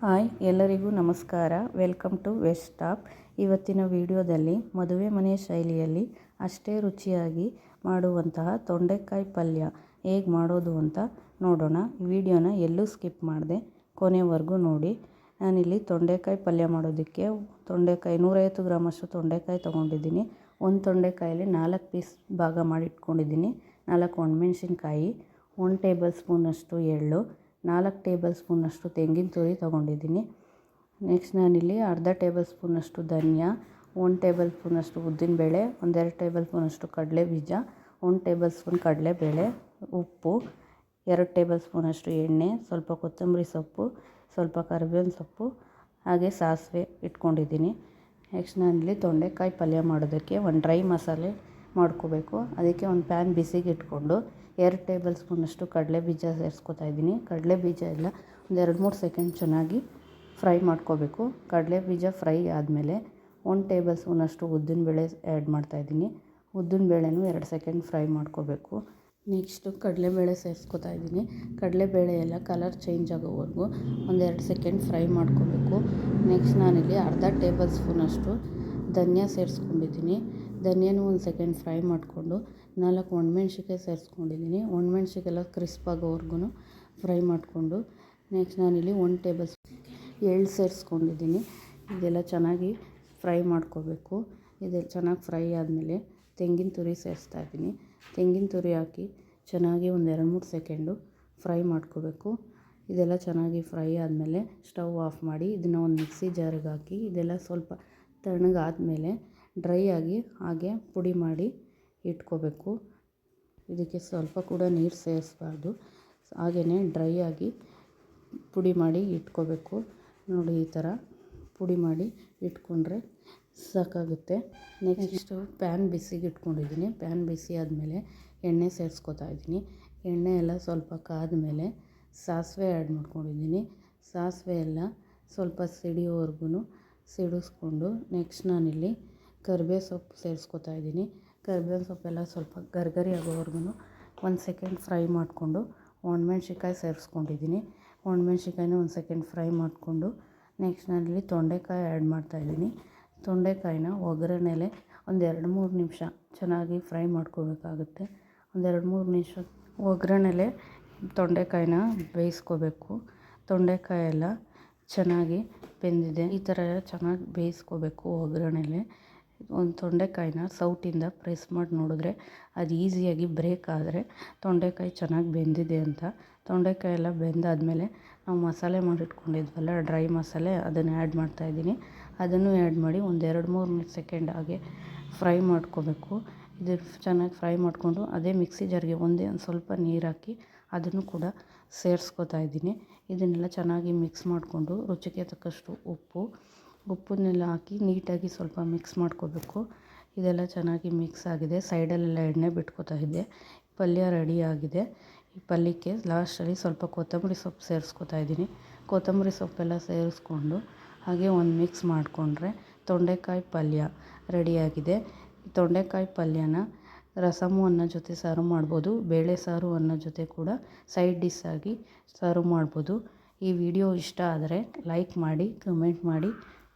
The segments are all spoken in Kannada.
ಹಾಯ್ ಎಲ್ಲರಿಗೂ ನಮಸ್ಕಾರ. Welcome to west stop. ಇವತ್ತಿನ ವಿಡಿಯೋದಲ್ಲಿ ಮದುವೆ ಮನೆ ಶೈಲಿಯಲ್ಲಿ ಅಷ್ಟೇ ರುಚಿಯಾಗಿ ಮಾಡುವಂತಹ ತೊಂಡೆಕಾಯಿ ಪಲ್ಯ ಹೇಗೆ ಮಾಡೋದು ಅಂತ ನೋಡೋಣ. ಈ ವಿಡಿಯೋನ ಎಲ್ಲೂ ಸ್ಕಿಪ್ ಮಾಡಿದೆ ಕೊನೆವರೆಗೂ ನೋಡಿ. ನಾನಿಲ್ಲಿ ತೊಂಡೆಕಾಯಿ ಪಲ್ಯ ಮಾಡೋದಕ್ಕೆ 150 ಗ್ರಾಮಷ್ಟು ತೊಂಡೆಕಾಯಿ ತೊಗೊಂಡಿದ್ದೀನಿ. ಒಂದು ತೊಂಡೆಕಾಯಲ್ಲಿ 4 ಪೀಸ್ ಭಾಗ ಮಾಡಿ ಇಟ್ಕೊಂಡಿದ್ದೀನಿ. 4 ಒಣಮೆಣಸಿನ್ಕಾಯಿ, 1 ಟೇಬಲ್ ಸ್ಪೂನಷ್ಟು ಎಳ್ಳು, 4 ಟೇಬಲ್ ಸ್ಪೂನಷ್ಟು ತೆಂಗಿನ ತುರಿ ತೊಗೊಂಡಿದ್ದೀನಿ. ನೆಕ್ಸ್ಟ್ ನಾನಿಲ್ಲಿ ಅರ್ಧ ಟೇಬಲ್ ಸ್ಪೂನಷ್ಟು ಧನಿಯಾ, 1 ಟೇಬಲ್ ಸ್ಪೂನಷ್ಟು ಉದ್ದಿನಬೇಳೆ, 1-2 ಟೇಬಲ್ ಸ್ಪೂನಷ್ಟು ಕಡಲೆ ಬೀಜ, 1 ಟೇಬಲ್ ಸ್ಪೂನ್ ಕಡಲೆಬೇಳೆ, ಉಪ್ಪು, 2 ಟೇಬಲ್ ಸ್ಪೂನಷ್ಟು ಎಣ್ಣೆ, ಸ್ವಲ್ಪ ಕೊತ್ತಂಬರಿ ಸೊಪ್ಪು, ಸ್ವಲ್ಪ ಕರಿಬೇವಿನ ಸೊಪ್ಪು, ಹಾಗೆ ಸಾಸಿವೆ ಇಟ್ಕೊಂಡಿದ್ದೀನಿ. ನೆಕ್ಸ್ಟ್ ನಾನಿಲ್ಲಿ ತೊಂಡೆಕಾಯಿ ಪಲ್ಯ ಮಾಡೋದಕ್ಕೆ ಒಂದು ಡ್ರೈ ಮಸಾಲೆ ಮಾಡ್ಕೋಬೇಕು. ಅದಕ್ಕೆ ಒಂದು ಪ್ಯಾನ್ ಬಿಸಿಗೆ ಇಟ್ಕೊಂಡು 2 ಟೇಬಲ್ ಸ್ಪೂನಷ್ಟು ಕಡಲೆ ಬೀಜ ಸೇರಿಸ್ಕೊತಾ ಇದ್ದೀನಿ. ಕಡಲೆ ಬೀಜ ಎಲ್ಲ ಒಂದು 2-3 ಸೆಕೆಂಡ್ ಚೆನ್ನಾಗಿ ಫ್ರೈ ಮಾಡ್ಕೋಬೇಕು. ಕಡಲೆ ಬೀಜ ಫ್ರೈ ಆದಮೇಲೆ 1 ಟೇಬಲ್ ಸ್ಪೂನಷ್ಟು ಉದ್ದಿನಬೇಳೆ ಆ್ಯಡ್ ಮಾಡ್ತಾಯಿದ್ದೀನಿ. ಉದ್ದಿನಬೇಳೆನೂ 2 ಸೆಕೆಂಡ್ ಫ್ರೈ ಮಾಡ್ಕೋಬೇಕು. ನೆಕ್ಸ್ಟು ಕಡಲೆಬೇಳೆ ಸೇರಿಸ್ಕೊತಾ ಇದ್ದೀನಿ. ಕಡಲೆಬೇಳೆ ಎಲ್ಲ ಕಲರ್ ಚೇಂಜ್ ಆಗೋವರೆಗೂ 1-2 ಸೆಕೆಂಡ್ ಫ್ರೈ ಮಾಡ್ಕೋಬೇಕು. ನೆಕ್ಸ್ಟ್ ನಾನಿಲ್ಲಿ ಅರ್ಧ ಟೇಬಲ್ ಸ್ಪೂನಷ್ಟು ಧನಿಯಾ ಸೇರಿಸ್ಕೊಂಡಿದ್ದೀನಿ. ಧನಿಯಾನೂ 1 ಸೆಕೆಂಡ್ ಫ್ರೈ ಮಾಡಿಕೊಂಡು 4 ಒಣಮೆಣ್ಸಿಕಾಯಿ ಸೇರಿಸ್ಕೊಂಡಿದ್ದೀನಿ. ಒಣಮೆಣ್ಸಿಗೆಲ್ಲ ಕ್ರಿಸ್ಪ್ ಆಗೋವರೆಗೂ ಫ್ರೈ ಮಾಡಿಕೊಂಡು ನೆಕ್ಸ್ಟ್ ನಾನಿಲ್ಲಿ 1 ಟೇಬಲ್ ಸ್ಪೂನ್ ಎಳ್ಳು ಸೇರಿಸ್ಕೊಂಡಿದ್ದೀನಿ. ಇದೆಲ್ಲ ಚೆನ್ನಾಗಿ ಫ್ರೈ ಮಾಡ್ಕೋಬೇಕು. ಇದೆಲ್ಲ ಚೆನ್ನಾಗಿ ಫ್ರೈ ಆದಮೇಲೆ ತೆಂಗಿನ ತುರಿ ಸೇರಿಸ್ತಾ ಇದ್ದೀನಿ. ತೆಂಗಿನ ತುರಿ ಹಾಕಿ ಚೆನ್ನಾಗಿ ಒಂದು 2-3 ಸೆಕೆಂಡು ಫ್ರೈ ಮಾಡ್ಕೋಬೇಕು. ಇದೆಲ್ಲ ಚೆನ್ನಾಗಿ ಫ್ರೈ ಆದಮೇಲೆ ಸ್ಟವ್ ಆಫ್ ಮಾಡಿ ಇದನ್ನು ಒಂದು ಮಿಕ್ಸಿ ಜಾರಿಗೆ ಹಾಕಿ ಇದೆಲ್ಲ ಸ್ವಲ್ಪ ತಣ್ಣಗಾದಮೇಲೆ ಡ್ರೈ ಆಗಿ ಹಾಗೆ ಪುಡಿ ಮಾಡಿ ಇಟ್ಕೋಬೇಕು. ಇದಕ್ಕೆ ಸ್ವಲ್ಪ ಕೂಡ ನೀರು ಸೇರಿಸ್ಬಾರ್ದು. ಹಾಗೆಯೇ ಡ್ರೈ ಆಗಿ ಪುಡಿ ಮಾಡಿ ಇಟ್ಕೋಬೇಕು. ನೋಡಿ, ಈ ಥರ ಪುಡಿ ಮಾಡಿ ಇಟ್ಕೊಂಡ್ರೆ ಸಾಕಾಗುತ್ತೆ. ನೆಕ್ಸ್ಟು ಪ್ಯಾನ್ ಬಿಸಿಗೆ ಇಟ್ಕೊಂಡಿದ್ದೀನಿ. ಪ್ಯಾನ್ ಬಿಸಿ ಆದಮೇಲೆ ಎಣ್ಣೆ ಸೇರಿಸ್ಕೊತಾ ಇದ್ದೀನಿ. ಎಣ್ಣೆ ಎಲ್ಲ ಸ್ವಲ್ಪ ಕಾದ್ಮೇಲೆ ಸಾಸಿವೆ ಆ್ಯಡ್ ಮಾಡ್ಕೊಂಡಿದ್ದೀನಿ. ಸಾಸಿವೆ ಎಲ್ಲ ಸ್ವಲ್ಪ ಸಿಡಿಯೋವರೆಗೂ ಸಿಡಿಸ್ಕೊಂಡು ನೆಕ್ಸ್ಟ್ ನಾನಿಲ್ಲಿ ಕರಿಬೇವು ಸೊಪ್ಪು ಸೇರಿಸ್ಕೊತಾ ಇದ್ದೀನಿ. ಕರಿಬೇವು ಸೊಪ್ಪೆಲ್ಲ ಸ್ವಲ್ಪ ಗರ್ಗರಿ ಆಗೋವರೆಗೂ 1 ಸೆಕೆಂಡ್ ಫ್ರೈ ಮಾಡಿಕೊಂಡು ಒಣಮೆಣ್ಸಿಕಾಯಿ ಸೇರಿಸ್ಕೊಂಡಿದ್ದೀನಿ. ಒಣಮೆಣ್ಸಿಕಾಯಿನ 1 ಸೆಕೆಂಡ್ ಫ್ರೈ ಮಾಡಿಕೊಂಡು ನೆಕ್ಸ್ಟ್ ನಾನಿಲ್ಲಿ ತೊಂಡೆಕಾಯಿ ಆ್ಯಡ್ ಮಾಡ್ತಾಯಿದ್ದೀನಿ. ತೊಂಡೆಕಾಯಿನ ಒಗ್ಗರಣೆಲೆ ಒಂದು 2-3 ನಿಮಿಷ ಚೆನ್ನಾಗಿ ಫ್ರೈ ಮಾಡ್ಕೋಬೇಕಾಗುತ್ತೆ. ಒಂದು 2-3 ನಿಮಿಷ ಒಗ್ಗರಣೆಲೆ ತೊಂಡೆಕಾಯಿನ ಬೇಯಿಸ್ಕೋಬೇಕು. ತೊಂಡೆಕಾಯಿ ಎಲ್ಲ ಚೆನ್ನಾಗಿ ಬೆಂದಿದೆ. ಈ ಥರ ಚೆನ್ನಾಗಿ ಬೇಯಿಸ್ಕೋಬೇಕು ಒಗ್ಗರಣೆಲೆ. ಒಂದು ತೊಂಡೆಕಾಯಿನ ಸೌಟಿಂದ ಪ್ರೆಸ್ ಮಾಡಿ ನೋಡಿದ್ರೆ ಅದು ಈಸಿಯಾಗಿ ಬ್ರೇಕ್ ಆದರೆ ತೊಂಡೆಕಾಯಿ ಚೆನ್ನಾಗಿ ಬೆಂದಿದೆ ಅಂತ. ತೊಂಡೆಕಾಯಿ ಎಲ್ಲ ಬೆಂದಾದಮೇಲೆ ನಾವು ಮಸಾಲೆ ಮಾಡಿಟ್ಕೊಂಡಿದ್ವಲ್ಲ ಡ್ರೈ ಮಸಾಲೆ, ಅದನ್ನು ಆ್ಯಡ್ ಮಾಡ್ತಾಯಿದ್ದೀನಿ. ಅದನ್ನು ಆ್ಯಡ್ ಮಾಡಿ ಒಂದು 2-3 ಸೆಕೆಂಡ್ ಹಾಗೆ ಫ್ರೈ ಮಾಡ್ಕೋಬೇಕು. ಇದು ಚೆನ್ನಾಗಿ ಫ್ರೈ ಮಾಡಿಕೊಂಡು ಅದೇ ಮಿಕ್ಸಿ ಜಾರ್ಗೆ ಒಂದು ಸ್ವಲ್ಪ ನೀರು ಹಾಕಿ ಅದನ್ನು ಕೂಡ ಸೇರಿಸ್ಕೊತಾ ಇದ್ದೀನಿ. ಇದನ್ನೆಲ್ಲ ಚೆನ್ನಾಗಿ ಮಿಕ್ಸ್ ಮಾಡಿಕೊಂಡು ರುಚಿಗೆ ತಕ್ಕಷ್ಟು ಉಪ್ಪನ್ನೆಲ್ಲ ಹಾಕಿ ನೀಟಾಗಿ ಸ್ವಲ್ಪ ಮಿಕ್ಸ್ ಮಾಡ್ಕೋಬೇಕು. ಇದೆಲ್ಲ ಚೆನ್ನಾಗಿ ಮಿಕ್ಸ್ ಆಗಿದೆ. ಸೈಡಲ್ಲೆಲ್ಲ ಎಣ್ಣೆ ಬಿಟ್ಕೋತಾ ಇದ್ದೆ. ಪಲ್ಯ ರೆಡಿ ಆಗಿದೆ. ಈ ಪಲ್ಯಕ್ಕೆ ಲಾಸ್ಟಲ್ಲಿ ಸ್ವಲ್ಪ ಕೊತ್ತಂಬರಿ ಸೊಪ್ಪು ಸೇರಿಸ್ಕೊತಾ ಇದ್ದೀನಿ. ಕೊತ್ತಂಬರಿ ಸೊಪ್ಪೆಲ್ಲ ಸೇರಿಸ್ಕೊಂಡು ಹಾಗೆ ಒಂದು ಮಿಕ್ಸ್ ಮಾಡಿಕೊಂಡ್ರೆ ತೊಂಡೆಕಾಯಿ ಪಲ್ಯ ರೆಡಿಯಾಗಿದೆ. ಈ ತೊಂಡೆಕಾಯಿ ಪಲ್ಯನ ರಸಮು ಅನ್ನ ಜೊತೆ ಸರ್ವ್ ಮಾಡ್ಬೋದು. ಬೇಳೆ ಸಾರು ಅನ್ನ ಜೊತೆ ಕೂಡ ಸೈಡ್ ಡಿಶ್ ಆಗಿ ಸರ್ವ್ ಮಾಡ್ಬೋದು. ಈ ವಿಡಿಯೋ ಇಷ್ಟ ಆದರೆ ಲೈಕ್ ಮಾಡಿ, ಕಮೆಂಟ್ ಮಾಡಿ,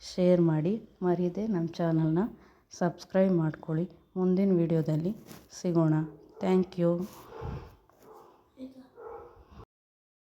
ಶೇರ್ ಮಾಡಿ. ಮರೆಯದೆ ನಮ್ಮ ಚಾನಲ್ನ ಸಬ್ಸ್ಕ್ರೈಬ್ ಮಾಡ್ಕೊಳ್ಳಿ. ಮುಂದಿನ ವಿಡಿಯೋದಲ್ಲಿ ಸಿಗೋಣ. Thank you.